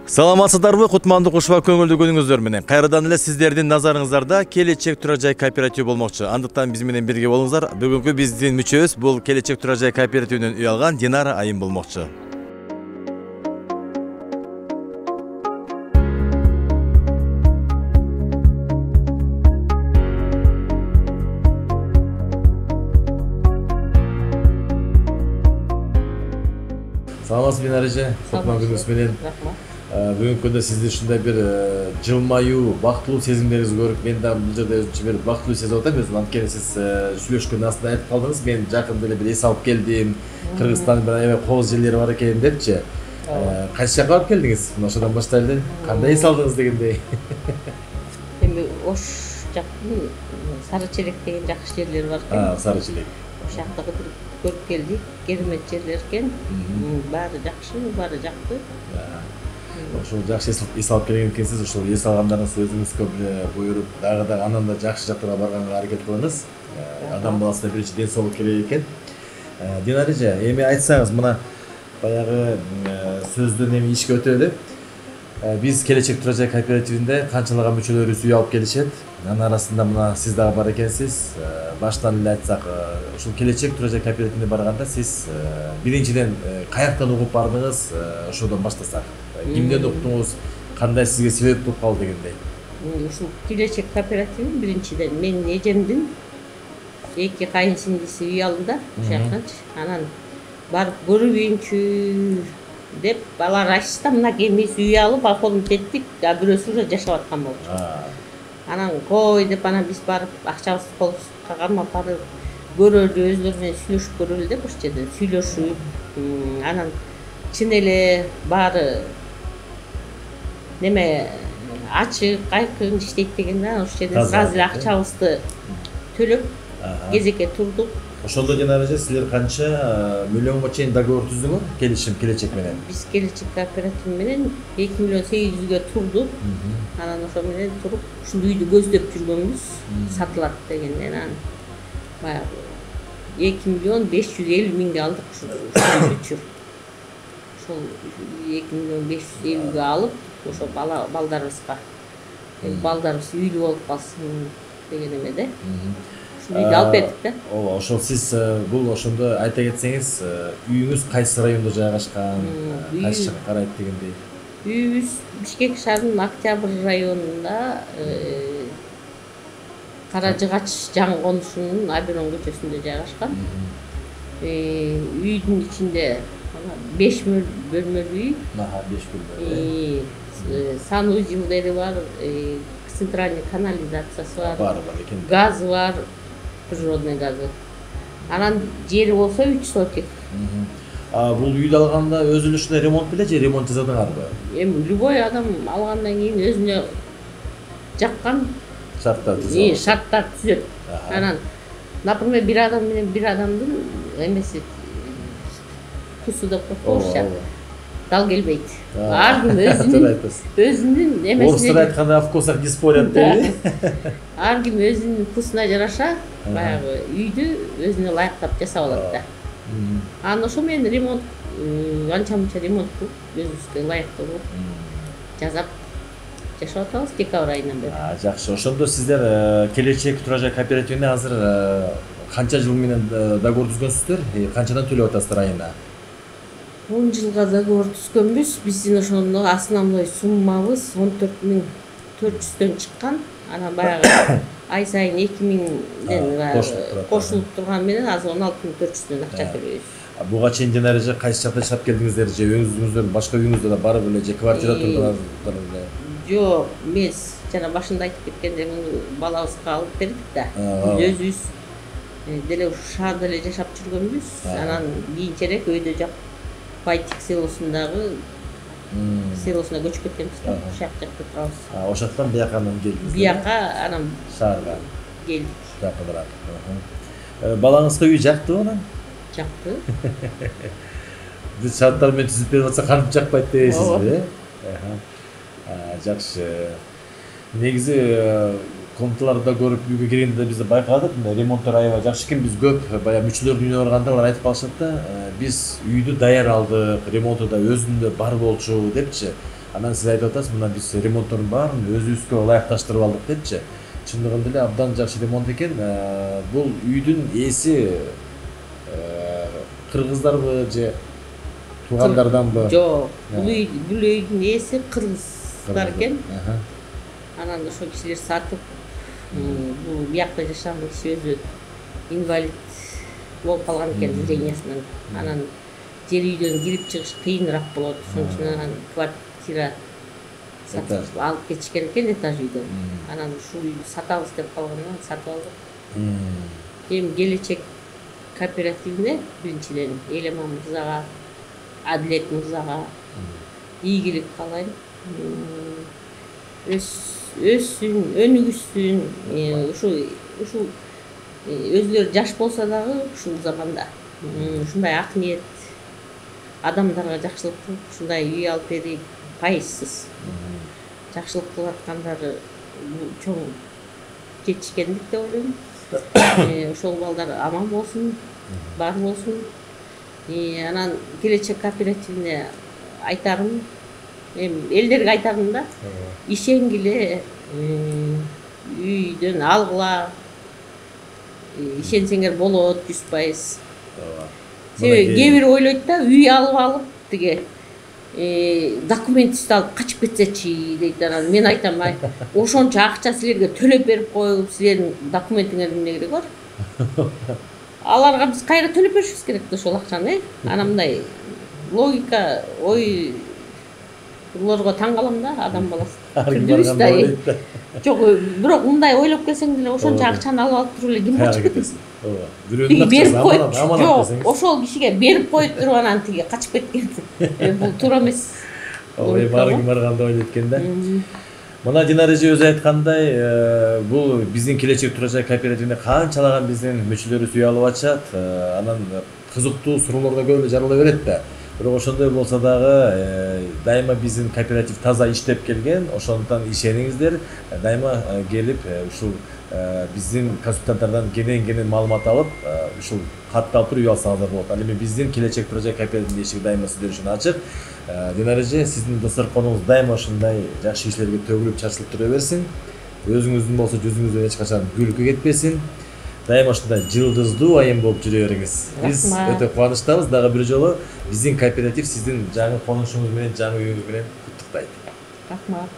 Саламатсыздарбы, кутмандуу кушуба көңүлдүү күнүңүздөр менен. Кайрадан эле сиздердин назарыңыздарда Келечек Турак Жай кооперативи болмокчу. Андыктан биз менен бирге болуңуздар. Бүгүнкү биздин мүчөбүз бул Келечек Турак Жай кооперативинен үй алган Динара айым болмокчу. Саламатсызбы Динара эже, кутман күнүңүз менен. Бүгүнкү күндө сизди ушундай бир жылмаюу, бактылуу сезимдериңизди көрүп, мен дагы бул жерде өзүмчө бир бактылуу сезип атам. Өзүм анткени сиз сүйлөшкөндө астында айтып калдыңыз, мен жакында эле бир эс алып келдим, Кыргызстандын бир аябай кооз жерлери бар экен депчи. Кайсы жака барып келдиңиз? Мына ошодон баштайлы. Кандай эс алдыңыз дегендей? Эми Ош жактын Сары Челек деген жакшы жерлери бар экен. Сары Челек. Ош жакта көрүп келдик. Керемет жерлер экен. Баары жакшы, баары жакты. Ошол жакшы эс алып келген экенсиз. Ошол эс алгандарыңызды өзүңүзгө буйруп, дагы андан да жакшы жактарга барганга аракет кылыңыз. Адам баласына биринчи ден соолук керек экен. Динара эже, эми айтсаңыз, мына баягы сөздөн эми ишке өтөлү. Биз Келечек Турак Жай кооперативинде канчалаган мүчөлөрүбүз үй алып келишет. Анын арасында мына сиз дагы бар экенсиз. Баштан эле айтсак, ушул Келечек Турак Жай кооперативине барганда сиз биринчиден каяктан угуп бардыңыз, ошодон баштасак. Кимден уктуңуз, кандай сизге себеп болуп калды дегендей? Ушул Келечек кооперативин биринчиден менин эжемдин эки кайын сиңдиси үй алды да, ошол жактанчы. Анан барып көрүбүнчү деп алар айтышты да, мынакей биз үй алып акылын теттик, а бирөөсү уже жашап аткан болчу. Анан кой деп анан биз барып акчабызды колубузга кармап барып көрөлү, өзүлөрү менен сүйлөшүп көрөлү деп ошол жерде сүйлөшүп, анан чын эле баары неме ачык, айкын иштейт дегенде ошол жерде сразу эле акчабызды төлөп кезекке турдук. Ошондо Динара эже, силер канча миллионго чейин договор түздүңөр? Келишим Келечек менен. Биз Келечек кооперативи менен 2 миллион 800ге турдук. Анан ошо менен туруп, ушул үйдү көздөп жүргөнбүз, сатылат дегенден анан баягы 2 миллион 550 миңге алдык ушул үйдү. Ошол 2 миллион 550ге алып, ошо балдарыбызга, балдарыбыз үйлүү болуп калсын деген эмеде. Үйдү алып бердик да. Ооба, ошол сиз бул ошондо айта кетсеңиз, үйүңүз кайсы райондо жайгашкан, кайсы жакка карайт дегендей? Үйүбүз Бишкек шаарынын Октябрь районунда Каражыгач жаңы конушунун Аберон көчөсүндө жайгашкан. Үйдүн ичинде 5 бөлмөлүү үй. 5 бөлмөлүү. Санузелдери бар, центральный канализациясы бар, газы бар, природный газы. Анан жери болсо 3 сотик. Бул үйдү алганда өзү эле ушундай ремонт беле же ремонт жасадыңарбы? Эми любой адам алгандан кийин өзүнө жаккан шарттар түзөт. Анан, например, бир адам менен бир адамдын эмеси кусу деп коебузчу. Дал келбейт. Ар ким өзүнүн эмесине. Орустар айтканда в вкусах не спорят дейби. Ар ким өзүнүн вкусуна жараша баягы үйдү өзүнө ылайыктап жасап алат да. Анан ошо менен ремонт, анча-мынча ремонт кылып, өзүбүзгө ылайыктуу кылып жасап жашап атабыз декабрь айынан бери. Жакшы. Ошондо сиздер Келечек Турак Жай кооперативине азыр канча жыл менен договор түзгөнсүздөр? Канчадан төлөп атасыздар айына? 10 жылга договор түзгөнбүз. Биздин ошондо основной суммабыз 14.400дөн чыккан. Анан баягы ай сайын 2.000ден кошулуп турган менен азыр 16.400дөн акча төлөйбүз. Буга чейин Динара эже кайсы жакта жашап келдиңиздер же өзүңүздөр башка үйүңүздө да барып эле же квартира турдуңардар эле? Жок, эмес. Жана башында айтып кеткендей, муну балабызга алып бердик да. Өзүбүз деле ушу шаарда эле жашап жүргөнбүз. Анан кийинчерээк өйдө жак Байтик селосундагы селосуна көчүп кеткенбиз да. Ошол жакта турабыз. Ошол жактан бияка анан келдиңиз. Бияка анан шаарга келдик. Жакыныраак. Балаңызга үй жактыбы анан? Жакты. Биз шарттар менен түзүп берип атса кантип жакпайт дейсизби? Жакшы. Негизи комнаталарда көрүп үйгө киргенде бизде байкадык, ремонттор аябай жакшы экен. Биз көп баягы мүчөлөрдүн үйүнө барганда алар айтып калышат да, биз үйдү даяр алдык, ремонту да өзүндө бар болчу депчи. Анан сиз айтып атасыз, мына биз ремонттордун баарын өзүбүзгө ылайыкташтырып алдык депчи. Чындыгында эле абдан жакшы ремонт экен. Бул үйдүн ээси кыргыздарбы же туугандарданбы? Жок, бул үйдүн ээси кыргыздар экен. Анан ошол кишилер сатып, бул биякта жашаган киши өзү инвалид болуп калган экен зрениясынан. Анан жер үйдөн кирип чыгыш кыйыныраак болот. Ошон үчүн анан квартира сатып алып кетишкен экен этаж үйдөн. Анан ушул үйдү сатабыз деп калгандан сатып алдык. Эми келечек кооперативине биринчиден Элеман мырзага, Адилет мырзага ийгилик каалайм. Өссүн, өнүгүшсүн. Ушул өзүлөрү жаш болсо дагы ушул заманда ушундай ак ниет адамдарга жакшылык кылып, ушундай үй алып берип, пайызсыз жакшылык кылып аткандары чоң жетишкендик деп ойлойм. Ошол балдар аман болсун, бар болсун. Анан келечек кооперативине айтарым, элдерге айтарым да, ишенгиле, үйдөн алгыла, ишенсеңер болот 100%. Себеби кээ бир ойлойт да, үй алып тиги документти алып качып кетсечи дейт. Анан мен айтам, ошончо акча силерге төлөп берип коюп, силердин документиңердин эмне кереги бар? Аларга биз кайра төлөп беришибиз керек да ошол акчаны. Анан мындай логика, ой буларга таң калам да, адам баласы. Күндүбүз да. Жок, бирок мындай ойлоп келсең деле ошончо акчаны алып туруп эле ким качып кетет? Бирөөнүн акчасы аманат десеңиз. Ошол кишиге берип коюп туруп анан тиги качып кеткен. Бул туура эмес. Ой, баары ким барганда ойлойт экен да. Мына Динара эже өзү айткандай, бул биздин келечек турачак кооперативине канчалаган биздин мүчөлөрүбүз үй алып атышат. Анан кызыктуу суроолор да көп эле жарала берет да. Бирок ошондой болсо дагы дайыма биздин кооператив таза иштеп келген. Ошондуктан ишениңиздер, дайыма келип ушул биздин консультанттардан кенен маалымат алып, ушул катты алып туруп үй алсаңыздар болот. Ал эми биздин келечек турачак кооперативдин эшиги дайыма сиздер үчүн ачык. Динара эже, сиздин дасторконуңуз дайыма ушундай жакшы иштерге төгүлүп чачылып тура берсин. Өзүңүздүн болсо жүзүңүздөн эч качан күлкү кетпесин. Дайыма ушундай жылдыздуу айым болуп жүрө бериңиз. Биз өтө кубанычтабыз. Дагы бир жолу биздин кооператив сиздин жаңы конушуңуз менен, жаңы үйүңүз менен куттуктайт. Рахмат.